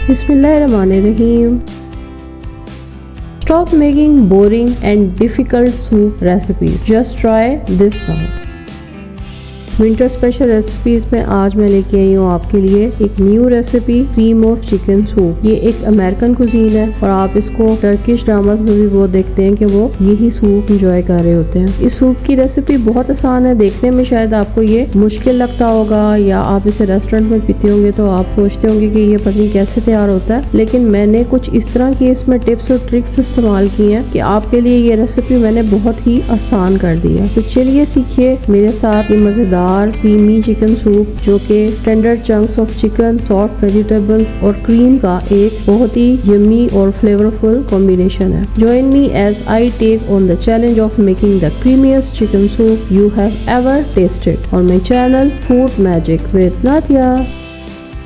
Bismillahirrahmanirrahim. Stop making boring and difficult soup recipes. Just try this now. Winter special recipes में आज मैं लेके आई हूँ आपके लिए एक new recipe, cream of chicken soup. ये एक अमेरिकन कुजीन है और आप इसको टर्किश ड्रामास में भी बहुत देखते हैं कि वो यही सूप इंजॉय कर रहे होते हैं। इस सूप की रेसिपी बहुत आसान है। देखने में शायद आपको ये मुश्किल लगता होगा या आप इसे रेस्टोरेंट में पीते होंगे तो आप सोचते होंगे कि ये पता नहीं कैसे तैयार होता है, लेकिन मैंने कुछ इस तरह की इसमें टिप्स और ट्रिक्स इस्तेमाल की हैं कि आपके लिए ये रेसिपी मैंने बहुत ही आसान कर दी है। तो चलिए सीखिए मेरे साथ ये मजेदार क्रीमी चिकन सूप, जो कि tender chunks of chicken, soft vegetables और क्रीम का एक बहुत ही यम्मी और फ्लेवरफुल कॉम्बिनेशन है। Join me as I take on the challenge of making the creamiest chicken soup you have ever tasted on my channel Food Magic with Nadia.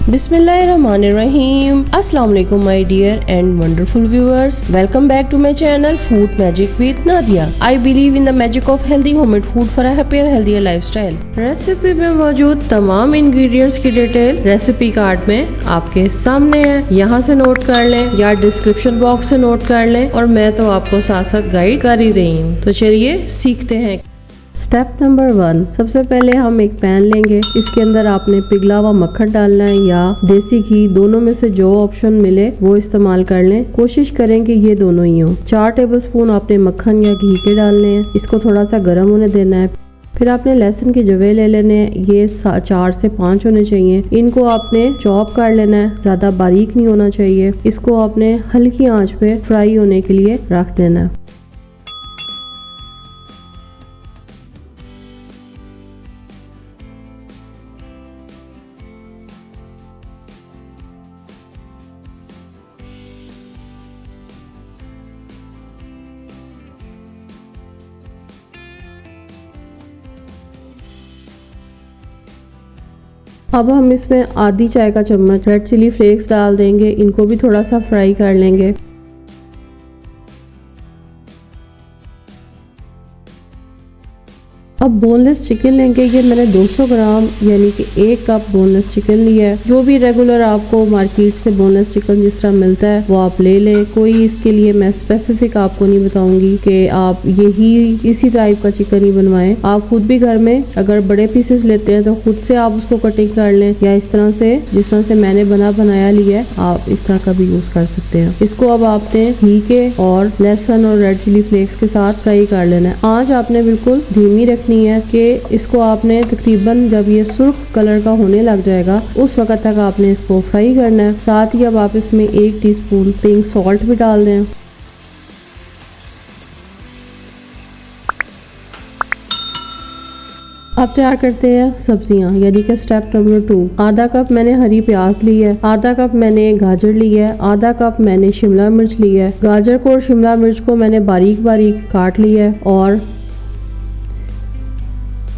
Bismillahirrahmanirrahim. Assalamu alaikum my dear and wonderful viewers. Welcome back to my channel Food Magic with Nadia. I believe in the magic of healthy homemade food for a happier healthier lifestyle. Recipe में मौजूद तमाम ingredients की detail recipe card में आपके सामने है। यहाँ से नोट कर लें या डिस्क्रिप्शन बॉक्स से नोट कर लें, और मैं तो आपको साथ साथ गाइड कर ही रही हूँ। तो चलिए सीखते हैं। स्टेप नंबर 1, सबसे पहले हम एक पैन लेंगे। इसके अंदर आपने पिघला हुआ मक्खन डालना है या देसी घी, दोनों में से जो ऑप्शन मिले वो इस्तेमाल कर लें। कोशिश करें कि ये दोनों ही हो। 4 टेबलस्पून आपने मक्खन या घी के डालने हैं। इसको थोड़ा सा गर्म होने देना है। फिर आपने लहसुन के जवे ले लेने हैं। ये 4 से 5 होने चाहिए। इनको आपने चॉप कर लेना है, ज्यादा बारीक नहीं होना चाहिए। इसको आपने हल्की आंच पे फ्राई होने के लिए रख देना है। अब हम इसमें आधी चाय का चम्मच रेड चिली फ्लेक्स डाल देंगे। इनको भी थोड़ा सा फ्राई कर लेंगे। अब बोनलेस चिकन लेंगे। ये मैंने 200 ग्राम यानी कि 1 कप बोनलेस चिकन लिया है। जो भी रेगुलर आपको मार्केट से बोनलेस चिकन जिस तरह मिलता है वो आप ले लें। कोई इसके लिए मैं स्पेसिफिक आपको नहीं बताऊंगी कि आप यही इसी टाइप का चिकन ही बनवाएं। आप खुद भी घर में अगर बड़े पीसेस लेते हैं तो खुद से आप उसको कटिंग कर लें, या इस तरह से जिस तरह से मैंने बनाया लिया है आप इस तरह का भी यूज कर सकते हैं। इसको अब आपने घी के और लहसुन और रेड चिली फ्लेक्स के साथ फ्राई कर लेना है। आंच आपने बिल्कुल धीमी रखनी है कि इसको आपने तकरीबन जब ये सुर्ख कलर का होने लग जाएगा उस वक्त तक आपने इसको फ्राई करना है। साथ ही अब आप इसमें 1 टीस्पून पिंक सॉल्ट भी डाल दें। अब तैयार करते हैं सब्जियां, यानी कि स्टेप नंबर 2। आधा कप मैंने हरी प्याज ली है, आधा कप मैंने गाजर ली है, आधा कप मैंने शिमला मिर्च ली है। गाजर को और शिमला मिर्च को मैंने बारीक बारीक काट लिया है, और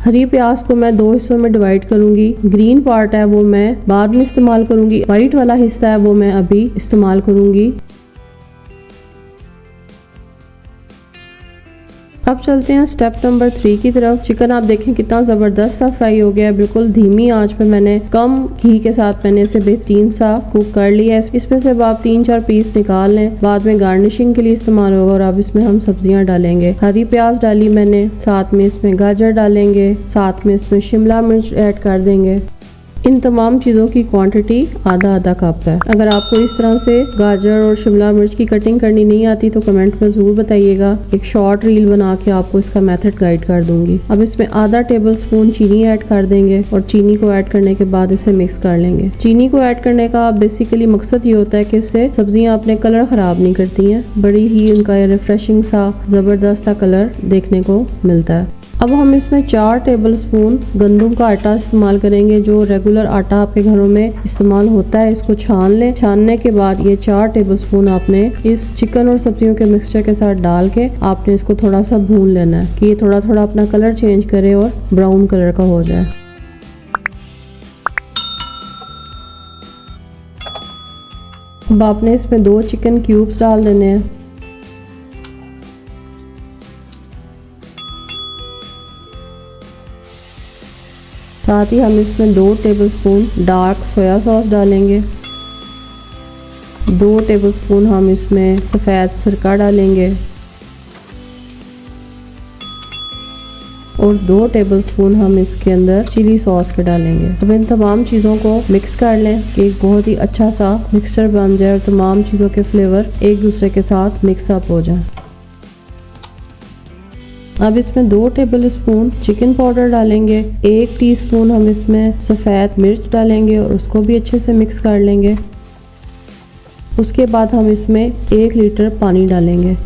हरी प्याज को मैं 2 हिस्सों में डिवाइड करूंगी। ग्रीन पार्ट है वो मैं बाद में इस्तेमाल करूंगी, वाइट वाला हिस्सा है वो मैं अभी इस्तेमाल करूंगी। अब चलते हैं स्टेप नंबर 3 की तरफ। चिकन आप देखें कितना ज़बरदस्त सा फ्राई हो गया है। बिल्कुल धीमी आंच पे मैंने कम घी के साथ मैंने इसे बेहतरीन सा कुक कर लिया है। इसमें से अब आप 3-4 पीस निकाल लें, बाद में गार्निशिंग के लिए इस्तेमाल होगा। और अब इसमें हम सब्जियां डालेंगे। हरी प्याज डाली मैंने, साथ में इसमें गाजर डालेंगे, साथ में इसमें शिमला मिर्च ऐड कर देंगे। इन तमाम चीज़ों की क्वांटिटी आधा कप है। अगर आपको इस तरह से गाजर और शिमला मिर्च की कटिंग करनी नहीं आती तो कमेंट में ज़रूर बताइएगा। एक शॉर्ट रील बना के आपको इसका मेथड गाइड कर दूंगी। अब इसमें आधा टेबलस्पून चीनी ऐड कर देंगे, और चीनी को ऐड करने के बाद इसे मिक्स कर लेंगे। चीनी को ऐड करने का बेसिकली मकसद ये होता है कि इससे सब्जियां अपने कलर ख़राब नहीं करती हैं, बड़ी ही उनका रिफ्रेशिंग सा ज़बरदस्त सा कलर देखने को मिलता है। अब हम इसमें 4 टेबलस्पून गंदम का आटा इस्तेमाल करेंगे। जो रेगुलर आटा आपके घरों में इस्तेमाल होता है इसको छान लें। छानने के बाद ये 4 टेबलस्पून आपने इस चिकन और सब्जियों के मिक्सचर के साथ डाल के आपने इसको थोड़ा सा भून लेना है कि ये थोड़ा थोड़ा अपना कलर चेंज करे और ब्राउन कलर का हो जाए। अब आपने इसमें 2 चिकन क्यूब्स डाल देने हैं। साथ ही हम इसमें 2 टेबलस्पून डार्क सोया सॉस डालेंगे। 2 टेबलस्पून हम इसमें सफ़ेद सिरका डालेंगे और 2 टेबलस्पून हम इसके अंदर चिली सॉस के डालेंगे। अब इन तमाम चीज़ों को मिक्स कर लें कि एक बहुत ही अच्छा सा मिक्सचर बन जाए और तमाम चीज़ों के फ्लेवर एक दूसरे के साथ मिक्स अप हो जाए। अब इसमें 2 टेबलस्पून चिकन पाउडर डालेंगे, 1 टीस्पून हम इसमें सफ़ेद मिर्च डालेंगे और उसको भी अच्छे से मिक्स कर लेंगे। उसके बाद हम इसमें 1 लीटर पानी डालेंगे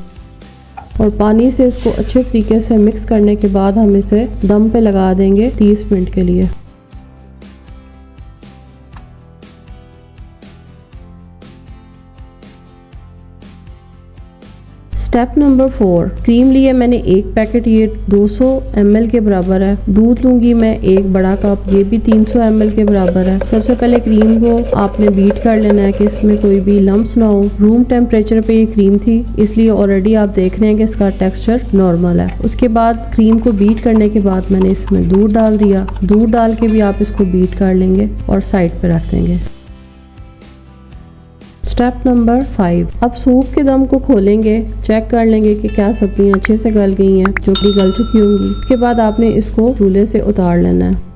और पानी से इसको अच्छे तरीके से मिक्स करने के बाद हम इसे दम पे लगा देंगे 30 मिनट के लिए। स्टेप नंबर 4, क्रीम लिया मैंने 1 पैकेट, ये 200 ml के बराबर है। दूध लूंगी मैं 1 बड़ा कप, ये भी 300 ml के बराबर है। सबसे पहले क्रीम को आपने बीट कर लेना है कि इसमें कोई भी लम्प्स ना हो। रूम टेम्परेचर पे ये क्रीम थी, इसलिए ऑलरेडी आप देख रहे हैं कि इसका टेक्सचर नॉर्मल है। उसके बाद क्रीम को बीट करने के बाद मैंने इसमें दूध डाल दिया। दूध डाल के भी आप इसको बीट कर लेंगे और साइड पे रख देंगे। स्टेप नंबर 5, अब सूप के दम को खोलेंगे, चेक कर लेंगे कि क्या सब्जियां अच्छे से गल गई हैं, जो कि गल चुकी होंगी। इसके बाद आपने इसको चूल्हे से उतार लेना है।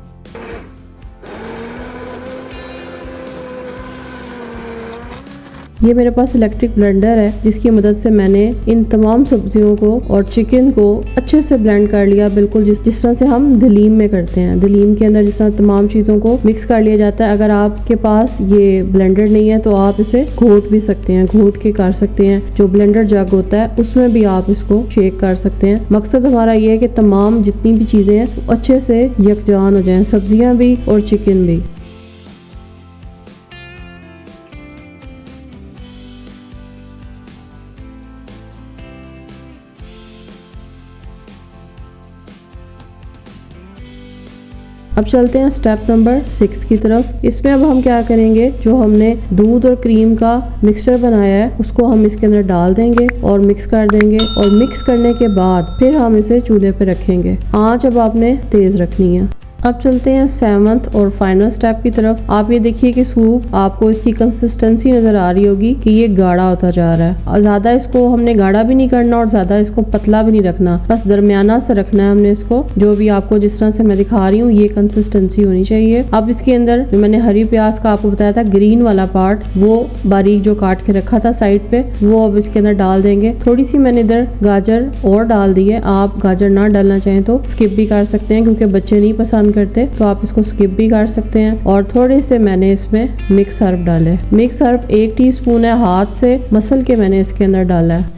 ये मेरे पास इलेक्ट्रिक ब्लेंडर है जिसकी मदद से मैंने इन तमाम सब्जियों को और चिकन को अच्छे से ब्लेंड कर लिया, बिल्कुल जिस तरह से हम दलीम में करते हैं। दलीम के अंदर जिस तरह तमाम चीज़ों को मिक्स कर लिया जाता है। अगर आपके पास ये ब्लेंडर नहीं है तो आप इसे घोट भी सकते हैं, घोट के कर सकते हैं। जो ब्लेंडर जग होता है उसमें भी आप इसको शेक कर सकते हैं। मकसद हमारा ये है कि तमाम जितनी भी चीज़ें हैं अच्छे से यकजान हो जाएं, सब्जियाँ भी और चिकन भी। अब चलते हैं स्टेप नंबर 6 की तरफ। इसमें अब हम क्या करेंगे, जो हमने दूध और क्रीम का मिक्सचर बनाया है उसको हम इसके अंदर डाल देंगे और मिक्स कर देंगे। और मिक्स करने के बाद फिर हम इसे चूल्हे पे रखेंगे। आंच अब आपने तेज रखनी है। अब चलते हैं 7th और फाइनल स्टेप की तरफ। आप ये देखिए कि सूप आपको इसकी कंसिस्टेंसी नज़र आ रही होगी कि ये गाढ़ा होता जा रहा है। और ज़्यादा इसको हमने गाढ़ा भी नहीं करना और ज़्यादा इसको पतला भी नहीं रखना, बस दरमियाना से रखना है हमने इसको। जो भी आपको जिस तरह से मैं दिखा रही हूँ ये कंसिस्टेंसी होनी चाहिए। अब इसके अंदर जो मैंने हरी प्याज का आपको बताया था ग्रीन वाला पार्ट, वो बारीक जो काट के रखा था साइड पे, वो अब इसके अंदर डाल देंगे। थोड़ी सी मैंने इधर गाजर और डाल दी है। आप गाजर ना डालना चाहें तो स्किप भी कर सकते हैं, क्योंकि बच्चे नहीं पसंद करते तो आप इसको स्किप भी कर सकते हैं। और थोड़े से मैंने इसमें मिक्स हर्ब डाले। मिक्स हर्ब 1 टीस्पून है, हाथ से मसल के मैंने इसके अंदर डाला है।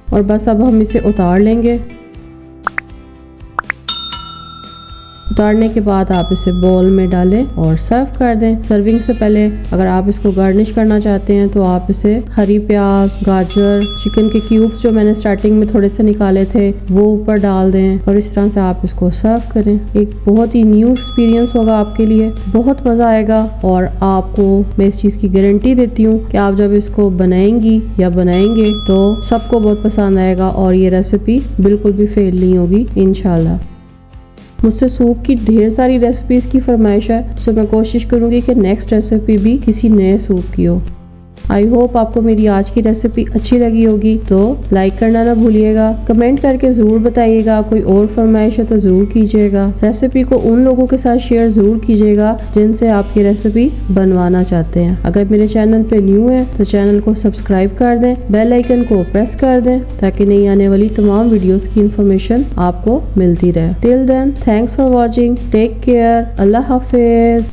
और बस अब हम इसे उतार लेंगे। उतारने के बाद आप इसे बाउल में डालें और सर्व कर दें। सर्विंग से पहले अगर आप इसको गार्निश करना चाहते हैं तो आप इसे हरी प्याज, गाजर, चिकन के क्यूब्स जो मैंने स्टार्टिंग में थोड़े से निकाले थे वो ऊपर डाल दें और इस तरह से आप इसको सर्व करें। एक बहुत ही न्यू एक्सपीरियंस होगा आपके लिए, बहुत मज़ा आएगा। और आपको मैं इस चीज़ की गारंटी देती हूँ कि आप जब इसको बनाएंगी या बनाएंगे तो सबको बहुत पसंद आएगा और ये रेसिपी बिल्कुल भी फेल नहीं होगी इंशाल्लाह। मुझसे सूप की ढेर सारी रेसिपीज़ की फरमाइश है, सो मैं कोशिश करूँगी कि नेक्स्ट रेसिपी भी किसी नए सूप की हो। आई होप आपको मेरी आज की रेसिपी अच्छी लगी होगी, तो लाइक करना ना भूलिएगा। कमेंट करके ज़रूर बताइएगा, कोई और फरमाइश है तो ज़रूर कीजिएगा। रेसिपी को उन लोगों के साथ शेयर ज़रूर कीजिएगा जिनसे आपकी रेसिपी बनवाना चाहते हैं। अगर मेरे चैनल पे न्यू है तो चैनल को सब्सक्राइब कर दें, बेल आइकन को प्रेस कर दें ताकि नई आने वाली तमाम वीडियोस की इंफॉर्मेशन आपको मिलती रहे। Till then, thanks for watching, take care, अल्लाह हाफिज।